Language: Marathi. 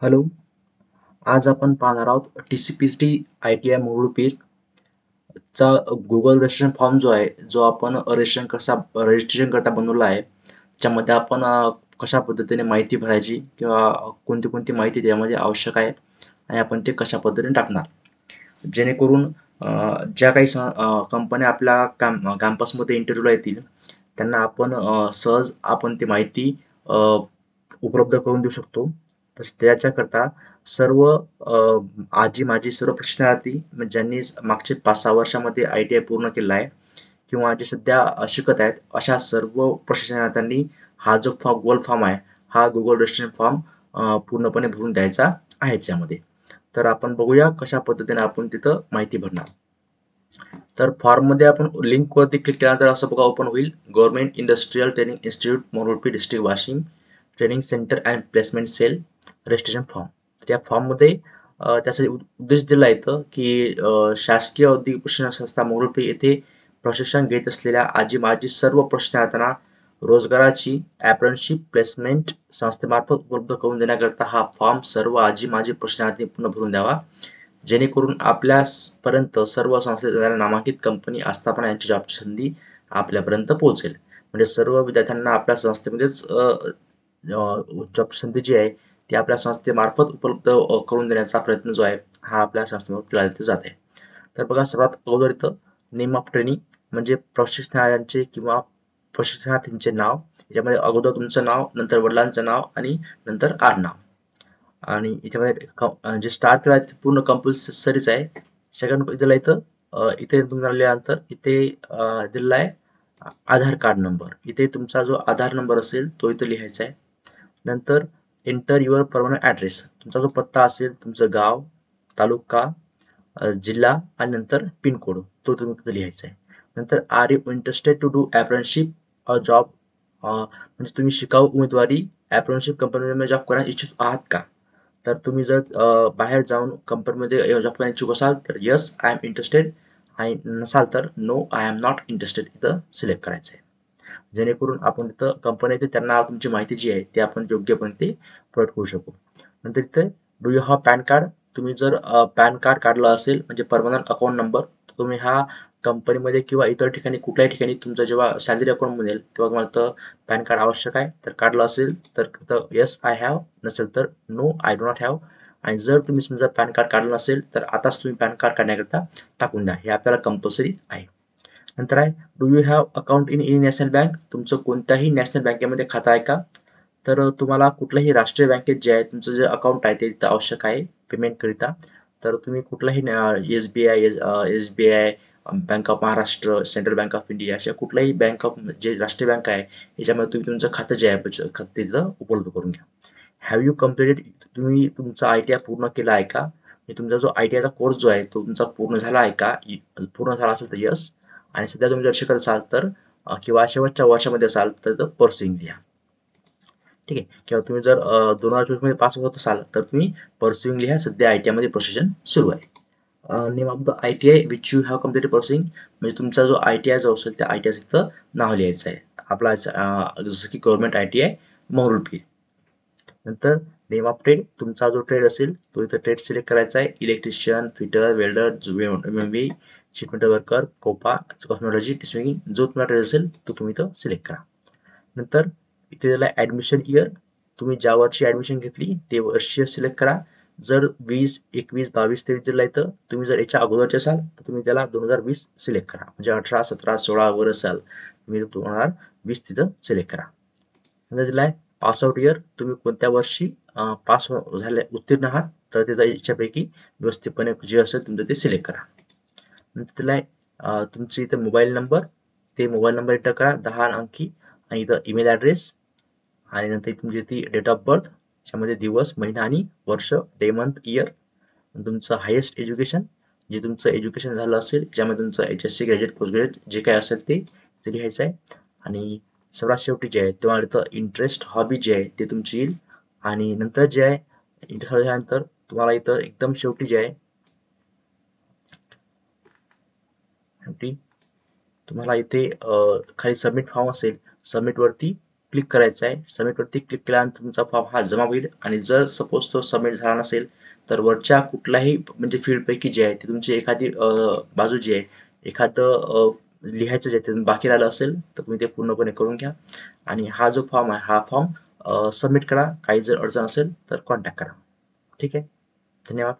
हॅलो. आज आपण पाहणार आहोत TCPST ITI मंगळुपीर चा गुगल रजिस्ट्रेशन फॉर्म जो आहे, जो आपण रजिस्ट्रेशन करता बनवला आहे. त्यामध्ये आपण कशा पद्धतीने माहिती भरायची किंवा कोणती माहिती त्यामध्ये आवश्यक आहे आणि आपण ते कशा पद्धतीने टाकणार. जेणेकरून ज्या काही कंपन्या आपल्या कॅम्पसमध्ये इंटरव्ह्यूला येतील, त्यांना आपण सहज आपण ती माहिती उपलब्ध करून देऊ शकतो. तर त्याच्याकरता सर्व आजी माजी सर्व प्रशिक्षणार्थी म्हणजे ज्यांनी मागचे 5-6 वर्षामध्ये ITI पूर्ण केला आहे किंवा जे सध्या शिकत आहेत, अशा सर्व प्रशिक्षणार्थ्यांनी हा जो गुगल फॉर्म आहे, हा गुगल रजिस्ट्रेशन फॉर्म पूर्णपणे भरून द्यायचा आहे त्यामध्ये. तर आपण बघूया कशा पद्धतीने आपण तिथं माहिती भरणार. तर फॉर्ममध्ये आपण लिंकवरती क्लिक केल्यानंतर असं बघा ओपन होईल. Government industrial training institute Mangrulpir district Washim training centre and placement cell registration form. तर या फॉर्ममध्ये त्याचा उद्देश दिला येतं की शासकीय औद्योगिक प्रशिक्षण संस्था मंगळुरपी येथे प्रशिक्षण घेत असलेल्या आजी माजी सर्व प्रशिक्षणार्थ्यांना रोजगाराची अप्रेंटिसशिप प्लेसमेंट संस्थेमार्फत उपलब्ध करून देण्याकरता हा फॉर्म सर्व आजी माजी प्रशिक्षणार्थी पूर्ण भरून द्यावा, जेणेकरून आपल्यापर्यंत सर्व संस्थेद्वारे नामांकित कंपनी आस्थापना यांची जॉबची संधी आपल्यापर्यंत पोहोचेल. म्हणजे सर्व विद्यार्थ्यांना आपल्या संस्थेमध्येच जॉब संधी जी आहे ती आपल्या संस्थेमार्फत उपलब्ध करून देण्याचा प्रयत्न जो आहे हा आपल्या संस्थेमार्फत केला जात आहे. तर बघा सर्वात अगोदर इथं नेम ऑफ ट्रेनिंग म्हणजे प्रशिक्षणार्थ्यांचे किंवा प्रशिक्षणार्थींचे नाव, याच्यामध्ये अगोदर तुमचं नाव, नंतर वडिलांचं नाव आणि नंतर आडनाव. आणि याच्यामध्ये जे स्टार्ट करायचं पूर्ण कंपल्सरीच आहे. सेकंड दिला इथं इथे तुम्ही आल्यानंतर इथे दिलेला आहे आधार कार्ड नंबर. इथे तुमचा जो आधार नंबर असेल तो इथे लिहायचा आहे. नंतर एंटर युअर परमनंट ॲड्रेस, तुमचा जो पत्ता असेल, तुमचं गाव, तालुका, जिल्हा आणि नंतर पिनकोड तो तुम्ही तिथे लिहायचा आहे. नंतर are you interested to do apprenticeship a job, म्हणजे तुम्ही शिकाऊ उमेदवारी अप्रेंटिसशिप कंपनीमध्ये जॉब करण्यास इच्छुक आहात का? तर तुम्ही जर बाहेर जाऊन कंपनीमध्ये जॉब करण्यास इच्छुक असाल तर येस आय एम इंटरेस्टेड, आणि नसाल तर no I am not interested इथं सिलेक्ट करायचं आहे. जेणेकरून आपण तिथं कंपनी येते त्यांना तुमची माहिती जी आहे ती आपण योग्यपणे ते प्रोव्हाइड करू शकू. नंतर इथे do you have pan card, तुम्ही जर पॅन कार्ड काढलं असेल म्हणजे परमनंट अकाउंट नंबर, तुम्ही हा कंपनीमध्ये किंवा इतर ठिकाणी कुठल्याही ठिकाणी तुमचं जेव्हा सॅलरी अकाउंट मिळेल तेव्हा तुम्हाला तर पॅन कार्ड आवश्यक आहे. तर काढलं असेल तर येस आय हॅव, नसेल तर no I do not have. आणि जर तुम्ही समजा पॅन कार्ड काढलं नसेल तर आताच तुम्ही पॅन कार्ड काढण्याकरता टाकून द्या, हे आपल्याला कंपल्सरी आहे. नंतर आहे do you have account in any national bank, तुमचं कोणत्याही नॅशनल बँकेमध्ये खातं आहे का? तर तुम्हाला कुठल्याही राष्ट्रीय बँकेत जे आहे तुमचं जे अकाउंट आहे ते तिथं आवश्यक आहे पेमेंटकरिता. तर तुम्ही कुठलाही SBI, bank of Maharashtra, central bank of India, अशा कुठल्याही बँक ऑफ जे राष्ट्रीय बँक आहे याच्यामध्ये तुम्ही तुमचं खातं जे आहे बचत खातं तिथं उपलब्ध करून घ्या. हॅव यू कम्प्लिटेड, तुम्ही तुमचा ITI पूर्ण केला आहे का? तुमचा जो ITIचा कोर्स जो आहे तो तुमचा पूर्ण झाला आहे का? पूर्ण झाला असेल तर यस, आणि सध्या तुम्ही जर शिकत असाल तर किंवा शेवटच्या वर्षामध्ये असाल तर परस्युइंग लिहा. ठीक आहे. किंवा तुम्ही जर 2024 मध्ये पास होत असाल तर तुम्ही परस्युइंग लिहा, सध्या ITI मध्ये प्रोसिजन सुरू आहे. Name of the ITI which you have completed pursuing, म्हणजे तुमचा जो ITI जो असेल त्या ITI तिथं नाव लिहायचं आहे. आपला जसं की गव्हर्नमेंट ITI मंगळुरपी. नंतर नेम ऑफ ट्रेड, तुमचा जो ट्रेड असेल तो इथं ट्रेड सिलेक्ट करायचा आहे. Electrician, fitter, welder, MMB, sheet metal worker, COPA, cosmetology, swinging, जो तुम्हाला ट्रेड असेल तो तुम्ही इथं सिलेक्ट करा. नंतर इथे दिला ॲडमिशन इयर, तुम्ही ज्या वर्षी ॲडमिशन घेतली ते वर्ष सिलेक्ट करा. जर 20, 21, 22, 23 दिला इथं, तुम्ही जर याच्या अगोदरचे असाल तर तुम्ही त्याला 2020 सिलेक्ट करा. म्हणजे 18, 17, 16 वर असाल तुम्ही 2020 तिथं सिलेक्ट करा. नंतर दिला आहे पासआउट इयर, तुम्ही कोणत्या वर्षी पास झाले उत्तीर्ण आहात तर तिथं याच्यापैकी व्यवस्थितपणे जे असेल तुमचं ते सिलेक्ट करा. नंतर दिला आहे तुमची इथं मोबाईल नंबर, ते मोबाईल नंबर एंटर करा 10 अंकी, आणि इथं ईमेल ॲड्रेस, आणि नंतर तुमची ती डेट ऑफ बर्थ, त्याच्यामध्ये दिवस, महिना आणि वर्ष, डे, मंथ, इयर. तुमचं हायेस्ट एज्युकेशन, जे तुमचं एज्युकेशन झालं असेल ज्यामध्ये तुमचं HSC, ग्रॅज्युएट, पोस्ट ग्रॅज्युएट जे काय असेल ते लिहायचं आहे. आणि सर्वात शेवटी जे आहे तेव्हा इथं इंटरेस्ट, हॉबी जे आहे ते तुमची येईल. आणि नंतर जे आहे इंटरेस्ट झाल्यानंतर तुम्हाला इथं एकदम शेवटी जे आहे शेवटी तुम्हाला इथे खाली सबमिट फॉर्म असेल, सबमिटवरती क्लिक करायचं आहे. सबमिटवरती क्लिक केल्यानंतर तुमचा फॉर्म हा जमा होईल आणि जर सपोज तो सबमिट झाला नसेल तर वरच्या कुठल्याही म्हणजे फील्डपैकी जे आहे ते तुमची एखादी बाजू जी आहे एखादं लिहायचं जे ते बाकी राहिलं असेल तर तुम्ही ते पूर्णपणे करून घ्या आणि हा जो फॉर्म आहे हा फॉर्म सबमिट करा. काही जर अडचण असेल तर कॉन्टॅक्ट करा. ठीक आहे. धन्यवाद.